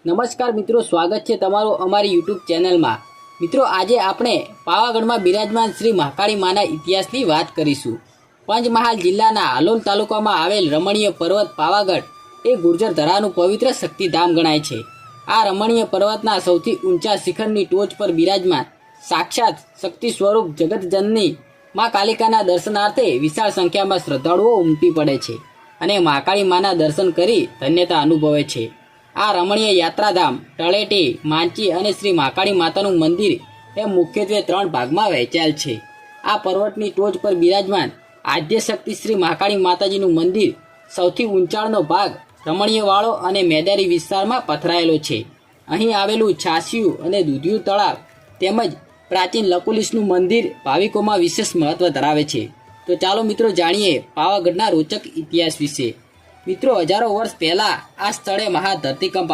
નમસ્કાર મિત્રો, સ્વાગત છે તમારું અમારી યુટ્યુબ ચેનલમાં। મિત્રો, આજે આપણે પાવાગઢમાં બિરાજમાન શ્રી મહાકાળી માના ઇતિહાસની વાત કરીશું। પંચમહાલ જિલ્લાના હાલોલ તાલુકામાં આવેલ રમણીય પર્વત પાવાગઢ એ ગુર્જર ધરાનું પવિત્ર શક્તિધામ ગણાય છે। આ રમણીય પર્વતના સૌથી ઊંચા શિખરની ટોચ પર બિરાજમાન સાક્ષાત શક્તિ સ્વરૂપ જગતજનની મા કાલિકાના દર્શનાર્થે વિશાળ સંખ્યામાં શ્રદ્ધાળુઓ ઉમટી પડે છે અને મહાકાળી માના દર્શન કરી ધન્યતા અનુભવે છે। આ રમણીય યાત્રાધામ તળેટી, માંચી અને શ્રી મહાકાળી માતાનું મંદિર એમ મુખ્યત્વે 3 ભાગમાં વહેંચાયેલ છે। આ પર્વતની ટોચ પર બિરાજમાન આદ્ય શક્તિ શ્રી મહાકાળી માતાજીનું મંદિર સૌથી ઊંચાણનો ભાગ રમણીયવાળો અને મેદાની વિસ્તારમાં પથરાયેલો છે। અહીં આવેલું છાસિયું અને દૂધિયું તળાવ તેમજ પ્રાચીન લકુલિશનું મંદિર ભાવિકોમાં વિશેષ મહત્વ ધરાવે છે। તો ચાલો મિત્રો જાણીએ પાવાગઢના રોચક ઇતિહાસ વિશે। મિત્રો, હજારો વર્ષ પહેલા આ સ્થળે મહા ધરતીકંપ